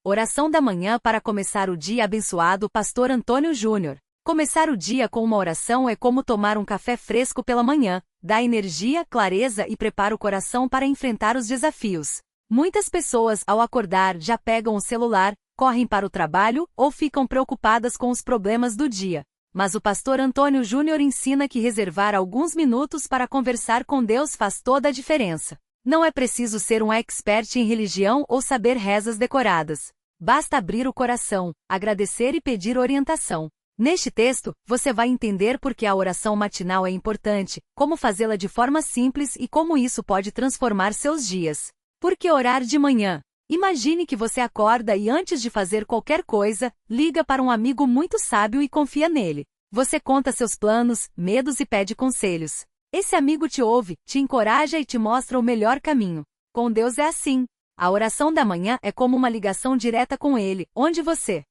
Oração da manhã para começar o dia abençoado. Pastor Antônio Júnior. Começar o dia com uma oração é como tomar um café fresco pela manhã, dá energia, clareza e prepara o coração para enfrentar os desafios. Muitas pessoas, ao acordar, já pegam o celular, correm para o trabalho ou ficam preocupadas com os problemas do dia. Mas o pastor Antônio Júnior ensina que reservar alguns minutos para conversar com Deus faz toda a diferença. Não é preciso ser um expert em religião ou saber rezas decoradas. Basta abrir o coração, agradecer e pedir orientação. Neste texto, você vai entender por que a oração matinal é importante, como fazê-la de forma simples e como isso pode transformar seus dias. Por que orar de manhã? Imagine que você acorda e antes de fazer qualquer coisa, liga para um amigo muito sábio e confia nele. Você conta seus planos, medos e pede conselhos. Esse amigo te ouve, te encoraja e te mostra o melhor caminho. Com Deus é assim. A oração da manhã é como uma ligação direta com Ele, onde você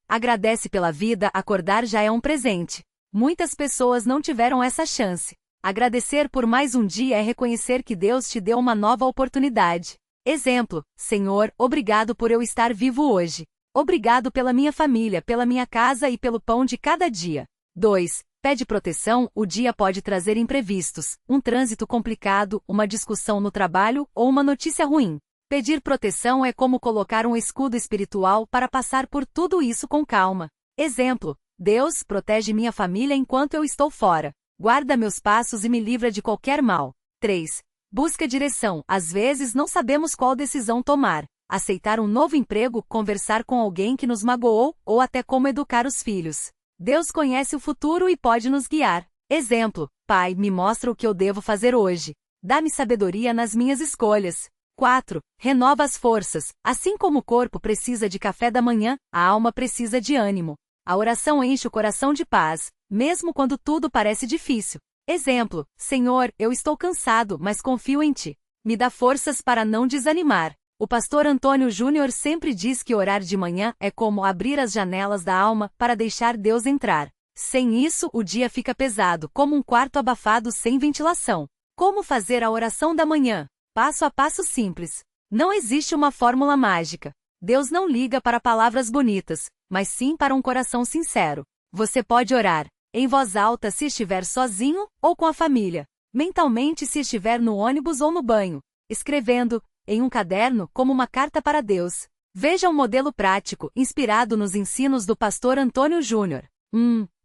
agradece pela vida. Acordar já é um presente. Muitas pessoas não tiveram essa chance. Agradecer por mais um dia é reconhecer que Deus te deu uma nova oportunidade. Exemplo: Senhor, obrigado por eu estar vivo hoje. Obrigado pela minha família, pela minha casa e pelo pão de cada dia. 2. Pede proteção. O dia pode trazer imprevistos, um trânsito complicado, uma discussão no trabalho ou uma notícia ruim. Pedir proteção é como colocar um escudo espiritual para passar por tudo isso com calma. Exemplo: Deus, protege minha família enquanto eu estou fora. Guarda meus passos e me livra de qualquer mal. 3. Busca direção. Às vezes não sabemos qual decisão tomar. Aceitar um novo emprego, conversar com alguém que nos magoou, ou até como educar os filhos. Deus conhece o futuro e pode nos guiar. Exemplo: Pai, me mostra o que eu devo fazer hoje. Dá-me sabedoria nas minhas escolhas. 4. Renova as forças. Assim como o corpo precisa de café da manhã, a alma precisa de ânimo. A oração enche o coração de paz, mesmo quando tudo parece difícil. Exemplo: Senhor, eu estou cansado, mas confio em Ti. Me dá forças para não desanimar. O pastor Antônio Júnior sempre diz que orar de manhã é como abrir as janelas da alma para deixar Deus entrar. Sem isso, o dia fica pesado, como um quarto abafado sem ventilação. Como fazer a oração da manhã? Passo a passo simples. Não existe uma fórmula mágica. Deus não liga para palavras bonitas, mas sim para um coração sincero. Você pode orar em voz alta se estiver sozinho ou com a família. Mentalmente se estiver no ônibus ou no banho. Escrevendo em um caderno como uma carta para Deus. Veja um modelo prático, inspirado nos ensinos do pastor Antônio Júnior.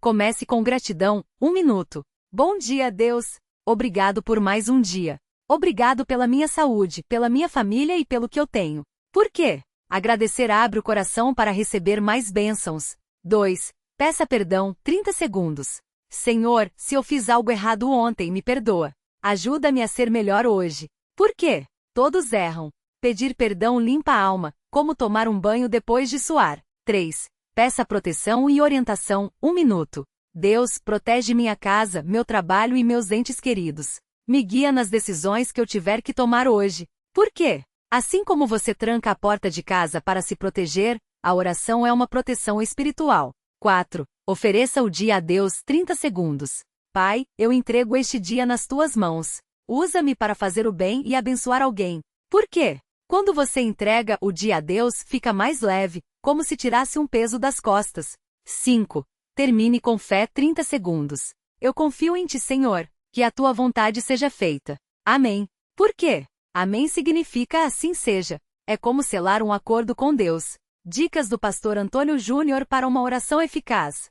Comece com gratidão. 1 minuto. Bom dia, Deus. Obrigado por mais um dia. Obrigado pela minha saúde, pela minha família e pelo que eu tenho. Por quê? Agradecer abre o coração para receber mais bênçãos. 2. Peça perdão. 30 segundos. Senhor, se eu fiz algo errado ontem, me perdoa. Ajuda-me a ser melhor hoje. Por quê? Todos erram. Pedir perdão limpa a alma, como tomar um banho depois de suar. 3. Peça proteção e orientação. 1 minuto. Deus, protege minha casa, meu trabalho e meus entes queridos. Me guia nas decisões que eu tiver que tomar hoje. Por quê? Assim como você tranca a porta de casa para se proteger, a oração é uma proteção espiritual. 4. Ofereça o dia a Deus. 30 segundos. Pai, eu entrego este dia nas tuas mãos. Usa-me para fazer o bem e abençoar alguém. Por quê? Quando você entrega o dia a Deus, fica mais leve, como se tirasse um peso das costas. 5. Termine com fé. 30 segundos. Eu confio em Ti, Senhor. Que a Tua vontade seja feita. Amém. Por quê? Amém significa assim seja. É como selar um acordo com Deus. Dicas do pastor Antônio Júnior para uma oração eficaz.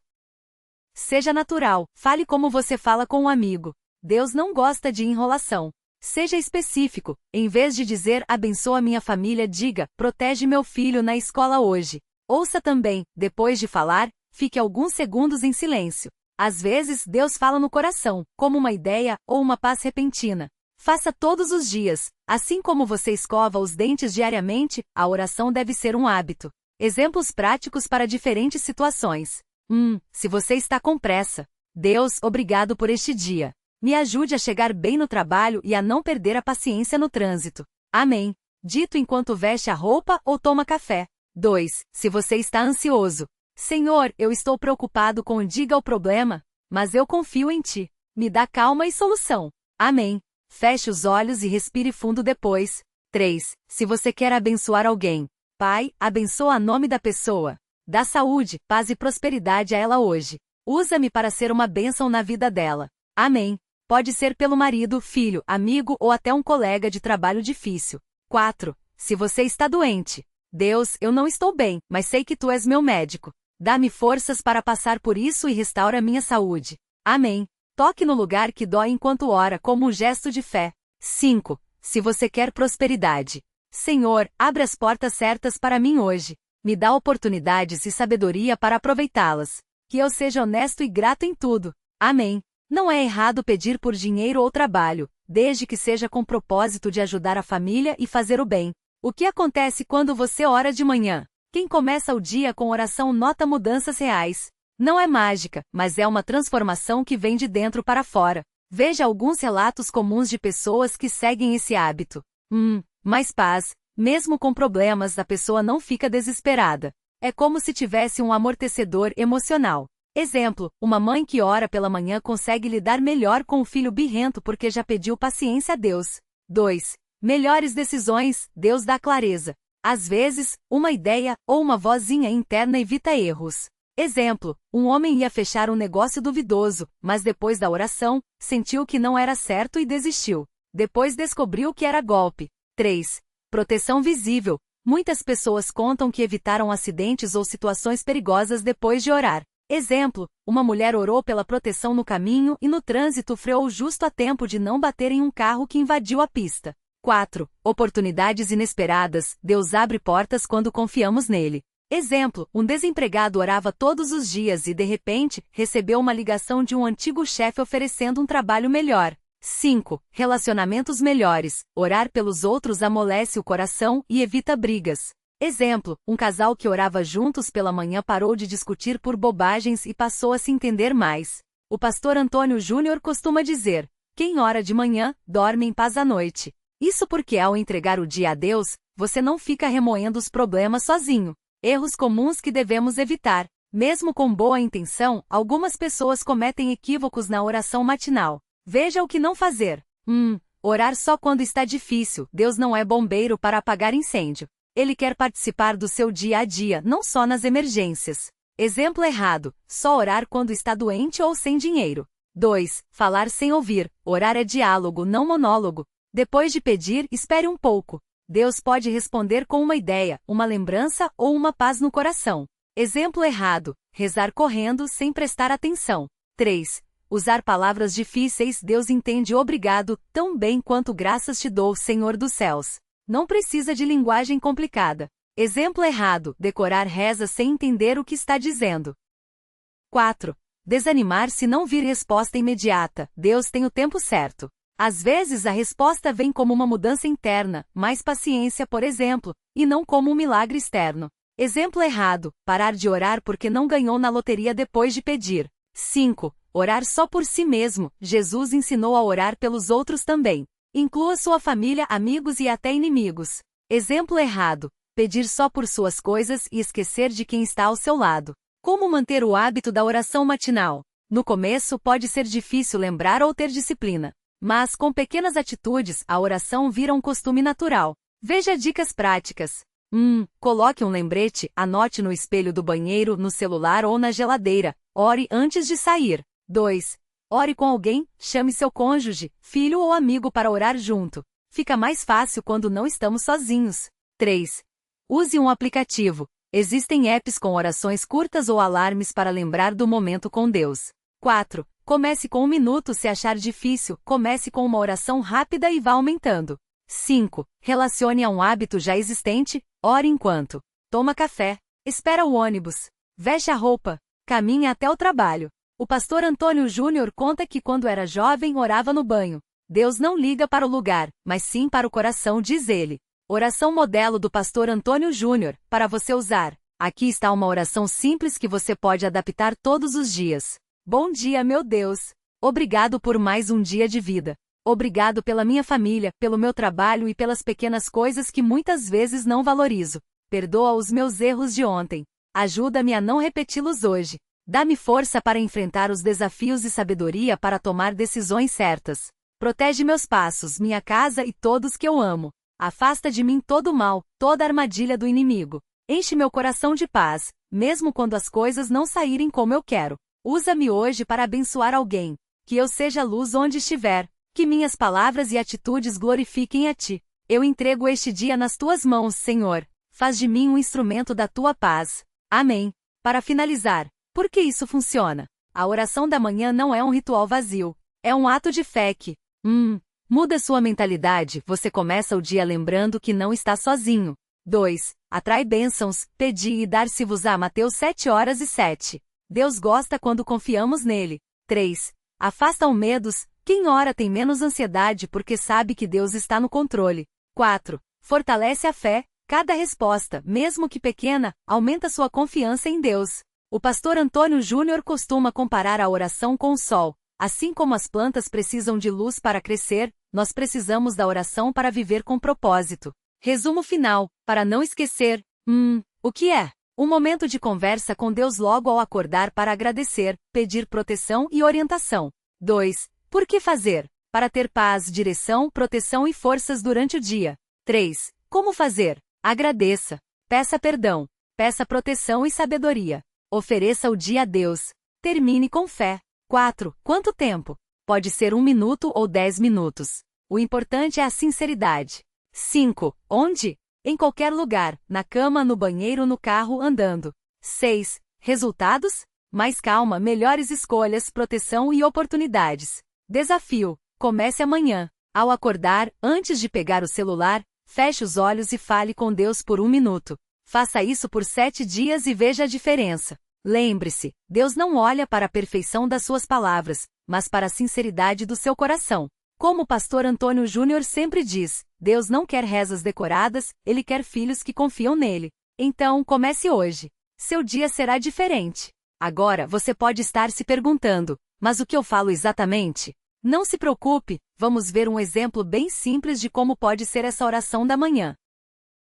Seja natural. Fale como você fala com um amigo. Deus não gosta de enrolação. Seja específico. Em vez de dizer abençoa minha família, diga protege meu filho na escola hoje. Ouça também. Depois de falar, fique alguns segundos em silêncio. Às vezes, Deus fala no coração, como uma ideia ou uma paz repentina. Faça todos os dias. Assim como você escova os dentes diariamente, a oração deve ser um hábito. Exemplos práticos para diferentes situações. Se você está com pressa. Deus, obrigado por este dia. Me ajude a chegar bem no trabalho e a não perder a paciência no trânsito. Amém. Dito enquanto veste a roupa ou toma café. 2. Se você está ansioso. Senhor, eu estou preocupado com diga o problema, mas eu confio em Ti. Me dá calma e solução. Amém. Feche os olhos e respire fundo depois. 3. Se você quer abençoar alguém. Pai, abençoa o nome da pessoa. Dá saúde, paz e prosperidade a ela hoje. Usa-me para ser uma bênção na vida dela. Amém. Pode ser pelo marido, filho, amigo ou até um colega de trabalho difícil. 4. Se você está doente. Deus, eu não estou bem, mas sei que tu és meu médico. Dá-me forças para passar por isso e restaura minha saúde. Amém. Toque no lugar que dói enquanto ora como um gesto de fé. 5. Se você quer prosperidade. Senhor, abre as portas certas para mim hoje. Me dá oportunidades e sabedoria para aproveitá-las. Que eu seja honesto e grato em tudo. Amém. Não é errado pedir por dinheiro ou trabalho, desde que seja com propósito de ajudar a família e fazer o bem. O que acontece quando você ora de manhã? Quem começa o dia com oração nota mudanças reais. Não é mágica, mas é uma transformação que vem de dentro para fora. Veja alguns relatos comuns de pessoas que seguem esse hábito. Mais paz. Mesmo com problemas, a pessoa não fica desesperada. É como se tivesse um amortecedor emocional. Exemplo, uma mãe que ora pela manhã consegue lidar melhor com o filho birrento porque já pediu paciência a Deus. 2. Melhores decisões, Deus dá clareza. Às vezes, uma ideia ou uma vozinha interna evita erros. Exemplo, um homem ia fechar um negócio duvidoso, mas depois da oração, sentiu que não era certo e desistiu. Depois descobriu que era golpe. 3. Proteção visível. Muitas pessoas contam que evitaram acidentes ou situações perigosas depois de orar. Exemplo, uma mulher orou pela proteção no caminho e no trânsito freou justo a tempo de não bater em um carro que invadiu a pista. 4. Oportunidades inesperadas. Deus abre portas quando confiamos nele. Exemplo, um desempregado orava todos os dias e, de repente, recebeu uma ligação de um antigo chefe oferecendo um trabalho melhor. 5. Relacionamentos melhores. Orar pelos outros amolece o coração e evita brigas. Exemplo, um casal que orava juntos pela manhã parou de discutir por bobagens e passou a se entender mais. O pastor Antônio Júnior costuma dizer: quem ora de manhã, dorme em paz à noite. Isso porque ao entregar o dia a Deus, você não fica remoendo os problemas sozinho. Erros comuns que devemos evitar. Mesmo com boa intenção, algumas pessoas cometem equívocos na oração matinal. Veja o que não fazer. Orar só quando está difícil. Deus não é bombeiro para apagar incêndio. Ele quer participar do seu dia a dia, não só nas emergências. Exemplo errado. Só orar quando está doente ou sem dinheiro. 2. Falar sem ouvir. Orar é diálogo, não monólogo. Depois de pedir, espere um pouco. Deus pode responder com uma ideia, uma lembrança ou uma paz no coração. Exemplo errado. Rezar correndo sem prestar atenção. 3. Usar palavras difíceis. Deus entende obrigado tão bem quanto graças te dou, Senhor dos céus. Não precisa de linguagem complicada. Exemplo errado. Decorar reza sem entender o que está dizendo. 4. Desanimar se não vir resposta imediata. Deus tem o tempo certo. Às vezes a resposta vem como uma mudança interna, mais paciência, por exemplo, e não como um milagre externo. Exemplo errado. Parar de orar porque não ganhou na loteria depois de pedir. 5. Orar só por si mesmo. Jesus ensinou a orar pelos outros também. Inclua sua família, amigos e até inimigos. Exemplo errado. Pedir só por suas coisas e esquecer de quem está ao seu lado. Como manter o hábito da oração matinal? No começo pode ser difícil lembrar ou ter disciplina. Mas com pequenas atitudes, a oração vira um costume natural. Veja dicas práticas. Coloque um lembrete, anote no espelho do banheiro, no celular ou na geladeira. Ore antes de sair. 2. Ore com alguém, chame seu cônjuge, filho ou amigo para orar junto. Fica mais fácil quando não estamos sozinhos. 3. Use um aplicativo. Existem apps com orações curtas ou alarmes para lembrar do momento com Deus. 4. Comece com 1 minuto se achar difícil, comece com uma oração rápida e vá aumentando. 5. Relacione a um hábito já existente, ore enquanto toma café, espera o ônibus, veste a roupa, caminha até o trabalho. O pastor Antônio Júnior conta que quando era jovem orava no banho. Deus não liga para o lugar, mas sim para o coração, diz ele. Oração modelo do pastor Antônio Júnior, para você usar. Aqui está uma oração simples que você pode adaptar todos os dias. Bom dia, meu Deus. Obrigado por mais um dia de vida. Obrigado pela minha família, pelo meu trabalho e pelas pequenas coisas que muitas vezes não valorizo. Perdoa os meus erros de ontem. Ajuda-me a não repeti-los hoje. Dá-me força para enfrentar os desafios e sabedoria para tomar decisões certas. Protege meus passos, minha casa e todos que eu amo. Afasta de mim todo o mal, toda armadilha do inimigo. Enche meu coração de paz, mesmo quando as coisas não saírem como eu quero. Usa-me hoje para abençoar alguém. Que eu seja luz onde estiver. Que minhas palavras e atitudes glorifiquem a Ti. Eu entrego este dia nas Tuas mãos, Senhor. Faz de mim um instrumento da Tua paz. Amém. Para finalizar, por que isso funciona? A oração da manhã não é um ritual vazio. É um ato de fé que, muda sua mentalidade. Você começa o dia lembrando que não está sozinho. 2. Atrai bênçãos. Pedi e dar-se-vos-á. Mateus 7:07. Deus gosta quando confiamos nele. 3. Afasta os medos. Quem ora tem menos ansiedade porque sabe que Deus está no controle. 4. Fortalece a fé. Cada resposta, mesmo que pequena, aumenta sua confiança em Deus. O pastor Antônio Júnior costuma comparar a oração com o sol. Assim como as plantas precisam de luz para crescer, nós precisamos da oração para viver com propósito. Resumo final, para não esquecer. O que é? Um momento de conversa com Deus logo ao acordar para agradecer, pedir proteção e orientação. 2. Por que fazer? Para ter paz, direção, proteção e forças durante o dia. 3. Como fazer? Agradeça. Peça perdão. Peça proteção e sabedoria. Ofereça o dia a Deus. Termine com fé. 4. Quanto tempo? Pode ser 1 minuto ou 10 minutos. O importante é a sinceridade. 5. Onde? Em qualquer lugar, na cama, no banheiro, no carro, andando. 6. Resultados? Mais calma, melhores escolhas, proteção e oportunidades. Desafio. Comece amanhã. Ao acordar, antes de pegar o celular, feche os olhos e fale com Deus por 1 minuto. Faça isso por 7 dias e veja a diferença. Lembre-se, Deus não olha para a perfeição das suas palavras, mas para a sinceridade do seu coração. Como o pastor Antônio Júnior sempre diz, Deus não quer rezas decoradas, Ele quer filhos que confiam nele. Então, comece hoje. Seu dia será diferente. Agora, você pode estar se perguntando, mas o que eu falo exatamente? Não se preocupe, vamos ver um exemplo bem simples de como pode ser essa oração da manhã.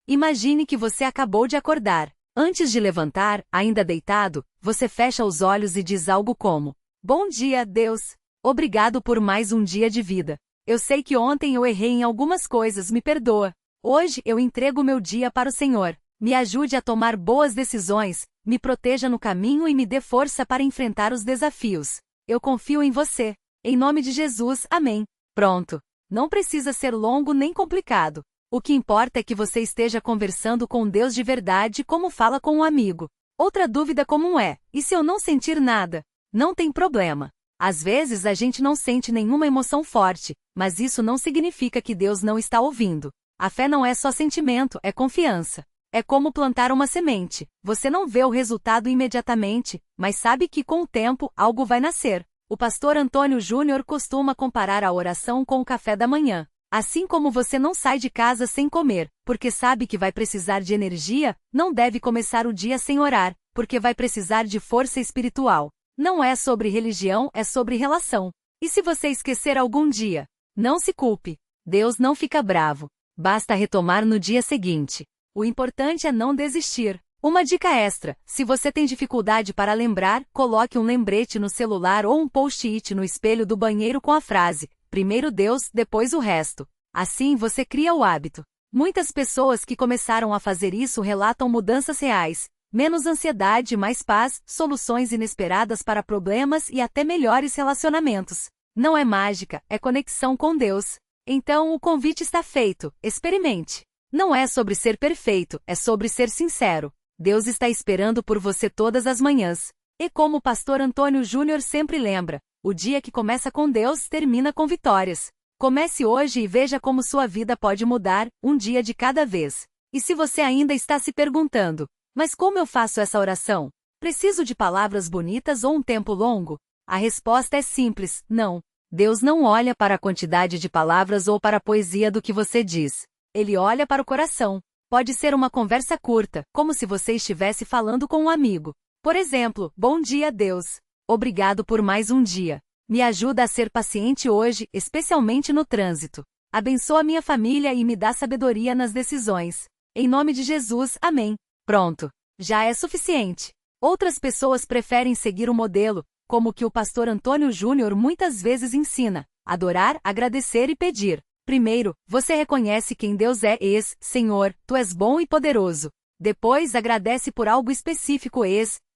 Imagine que você acabou de acordar. Antes de levantar, ainda deitado, você fecha os olhos e diz algo como: Bom dia, Deus. Obrigado por mais um dia de vida. Eu sei que ontem eu errei em algumas coisas, me perdoa. Hoje eu entrego meu dia para o Senhor. Me ajude a tomar boas decisões, me proteja no caminho e me dê força para enfrentar os desafios. Eu confio em você. Em nome de Jesus, amém. Pronto. Não precisa ser longo nem complicado. O que importa é que você esteja conversando com Deus de verdade como fala com um amigo. Outra dúvida comum é: e se eu não sentir nada? Não tem problema. Às vezes a gente não sente nenhuma emoção forte, mas isso não significa que Deus não está ouvindo. A fé não é só sentimento, é confiança. É como plantar uma semente. Você não vê o resultado imediatamente, mas sabe que com o tempo algo vai nascer. O pastor Antônio Júnior costuma comparar a oração com o café da manhã. Assim como você não sai de casa sem comer, porque sabe que vai precisar de energia, não deve começar o dia sem orar, porque vai precisar de força espiritual. Não é sobre religião, é sobre relação. E se você esquecer algum dia? Não se culpe. Deus não fica bravo. Basta retomar no dia seguinte. O importante é não desistir. Uma dica extra: se você tem dificuldade para lembrar, coloque um lembrete no celular ou um post-it no espelho do banheiro com a frase: primeiro Deus, depois o resto. Assim você cria o hábito. Muitas pessoas que começaram a fazer isso relatam mudanças reais. Menos ansiedade, mais paz, soluções inesperadas para problemas e até melhores relacionamentos. Não é mágica, é conexão com Deus. Então o convite está feito, experimente. Não é sobre ser perfeito, é sobre ser sincero. Deus está esperando por você todas as manhãs. E como o pastor Antônio Júnior sempre lembra, o dia que começa com Deus termina com vitórias. Comece hoje e veja como sua vida pode mudar, um dia de cada vez. E se você ainda está se perguntando: mas como eu faço essa oração? Preciso de palavras bonitas ou um tempo longo? A resposta é simples: não. Deus não olha para a quantidade de palavras ou para a poesia do que você diz. Ele olha para o coração. Pode ser uma conversa curta, como se você estivesse falando com um amigo. Por exemplo: bom dia, Deus. Obrigado por mais um dia. Me ajuda a ser paciente hoje, especialmente no trânsito. Abençoa minha família e me dá sabedoria nas decisões. Em nome de Jesus, amém. Pronto. Já é suficiente. Outras pessoas preferem seguir o modelo, como o que o pastor Antônio Júnior muitas vezes ensina: adorar, agradecer e pedir. Primeiro, você reconhece quem Deus é. Senhor, Tu és bom e poderoso. Depois, agradece por algo específico.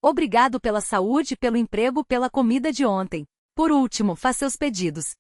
Obrigado pela saúde, pelo emprego, pela comida de ontem. Por último, faz seus pedidos.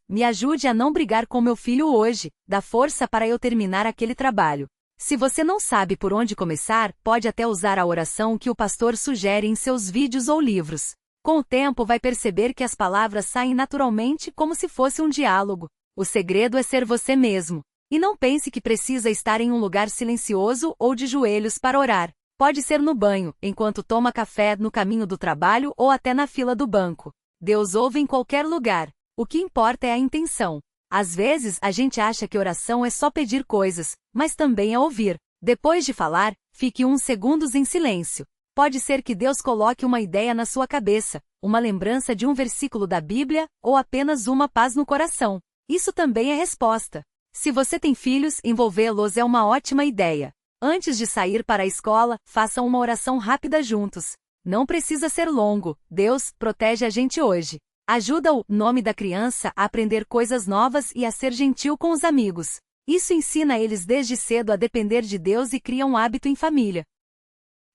Me ajude a não brigar com meu filho hoje. Dá força para eu terminar aquele trabalho. Se você não sabe por onde começar, pode até usar a oração que o pastor sugere em seus vídeos ou livros. Com o tempo vai perceber que as palavras saem naturalmente como se fosse um diálogo. O segredo é ser você mesmo. E não pense que precisa estar em um lugar silencioso ou de joelhos para orar. Pode ser no banho, enquanto toma café, no caminho do trabalho ou até na fila do banco. Deus ouve em qualquer lugar. O que importa é a intenção. Às vezes, a gente acha que oração é só pedir coisas, mas também é ouvir. Depois de falar, fique uns segundos em silêncio. Pode ser que Deus coloque uma ideia na sua cabeça, uma lembrança de um versículo da Bíblia, ou apenas uma paz no coração. Isso também é resposta. Se você tem filhos, envolvê-los é uma ótima ideia. Antes de sair para a escola, façam uma oração rápida juntos. Não precisa ser longo. Deus, protege a gente hoje. Ajuda o nome da criança a aprender coisas novas e a ser gentil com os amigos. Isso ensina eles desde cedo a depender de Deus e cria um hábito em família.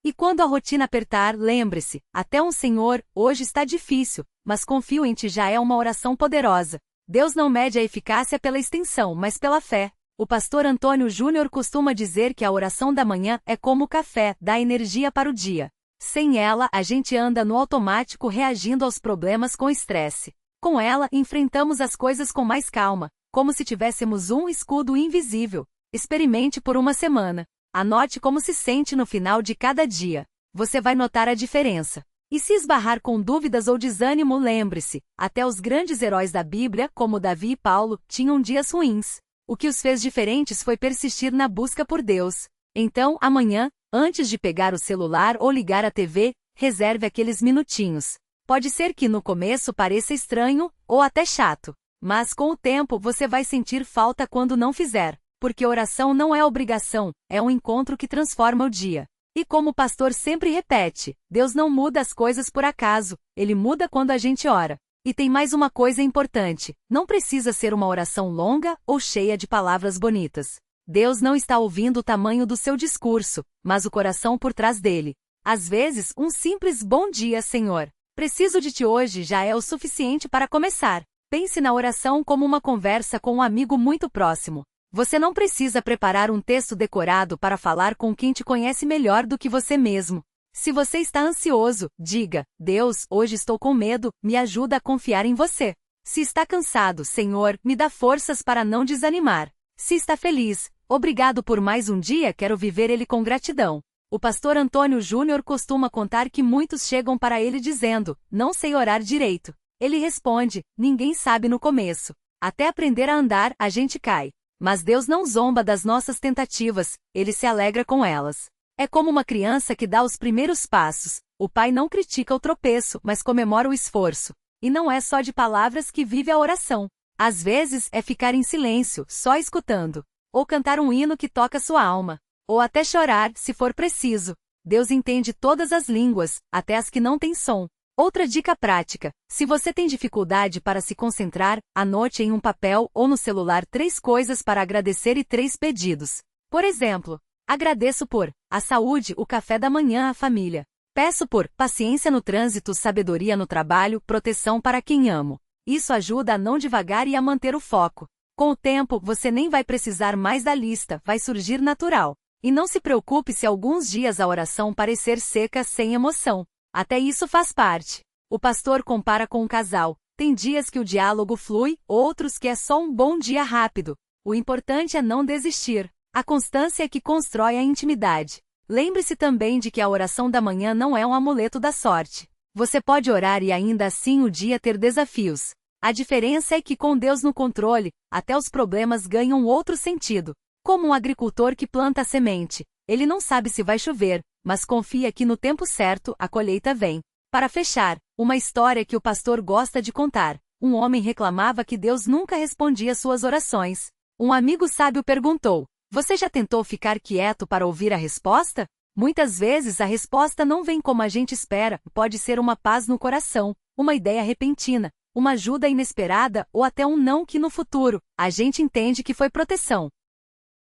E quando a rotina apertar, lembre-se, até um Senhor, hoje está difícil, mas confio em Ti já é uma oração poderosa. Deus não mede a eficácia pela extensão, mas pela fé. O pastor Antônio Júnior costuma dizer que a oração da manhã é como o café, dá energia para o dia. Sem ela, a gente anda no automático reagindo aos problemas com estresse. Com ela, enfrentamos as coisas com mais calma, como se tivéssemos um escudo invisível. Experimente por uma semana. Anote como se sente no final de cada dia. Você vai notar a diferença. E se esbarrar com dúvidas ou desânimo, lembre-se, até os grandes heróis da Bíblia, como Davi e Paulo, tinham dias ruins. O que os fez diferentes foi persistir na busca por Deus. Então, amanhã, antes de pegar o celular ou ligar a TV, reserve aqueles minutinhos. Pode ser que no começo pareça estranho, ou até chato. Mas com o tempo você vai sentir falta quando não fizer. Porque oração não é obrigação, é um encontro que transforma o dia. E como o pastor sempre repete, Deus não muda as coisas por acaso, Ele muda quando a gente ora. E tem mais uma coisa importante, não precisa ser uma oração longa ou cheia de palavras bonitas. Deus não está ouvindo o tamanho do seu discurso, mas o coração por trás dele. Às vezes, um simples bom dia, Senhor. Preciso de Ti hoje já é o suficiente para começar. Pense na oração como uma conversa com um amigo muito próximo. Você não precisa preparar um texto decorado para falar com quem te conhece melhor do que você mesmo. Se você está ansioso, diga: Deus, hoje estou com medo, me ajuda a confiar em você. Se está cansado, Senhor, me dá forças para não desanimar. Se está feliz, obrigado por mais um dia, quero viver ele com gratidão. O pastor Antônio Júnior costuma contar que muitos chegam para ele dizendo: não sei orar direito. Ele responde: ninguém sabe no começo. Até aprender a andar, a gente cai. Mas Deus não zomba das nossas tentativas, Ele se alegra com elas. É como uma criança que dá os primeiros passos. O pai não critica o tropeço, mas comemora o esforço. E não é só de palavras que vive a oração. Às vezes é ficar em silêncio, só escutando. Ou cantar um hino que toca sua alma. Ou até chorar, se for preciso. Deus entende todas as línguas, até as que não têm som. Outra dica prática: se você tem dificuldade para se concentrar, anote em um papel ou no celular 3 coisas para agradecer e 3 pedidos. Por exemplo, agradeço por a saúde, o café da manhã, a família. Peço por paciência no trânsito, sabedoria no trabalho, proteção para quem amo. Isso ajuda a não divagar e a manter o foco. Com o tempo, você nem vai precisar mais da lista, vai surgir natural. E não se preocupe se alguns dias a oração parecer seca, sem emoção. Até isso faz parte. O pastor compara com um casal. Tem dias que o diálogo flui, outros que é só um bom dia rápido. O importante é não desistir. A constância é que constrói a intimidade. Lembre-se também de que a oração da manhã não é um amuleto da sorte. Você pode orar e ainda assim o dia ter desafios. A diferença é que com Deus no controle, até os problemas ganham outro sentido. Como um agricultor que planta a semente. Ele não sabe se vai chover, mas confia que no tempo certo a colheita vem. Para fechar, uma história que o pastor gosta de contar. Um homem reclamava que Deus nunca respondia suas orações. Um amigo sábio perguntou: você já tentou ficar quieto para ouvir a resposta? Muitas vezes a resposta não vem como a gente espera, pode ser uma paz no coração, uma ideia repentina, uma ajuda inesperada ou até um não que no futuro a gente entende que foi proteção.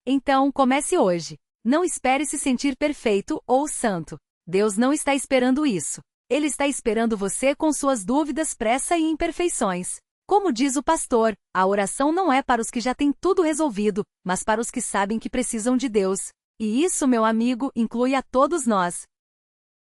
Então, comece hoje. Não espere se sentir perfeito ou santo. Deus não está esperando isso. Ele está esperando você com suas dúvidas, pressa e imperfeições. Como diz o pastor, a oração não é para os que já têm tudo resolvido, mas para os que sabem que precisam de Deus. E isso, meu amigo, inclui a todos nós.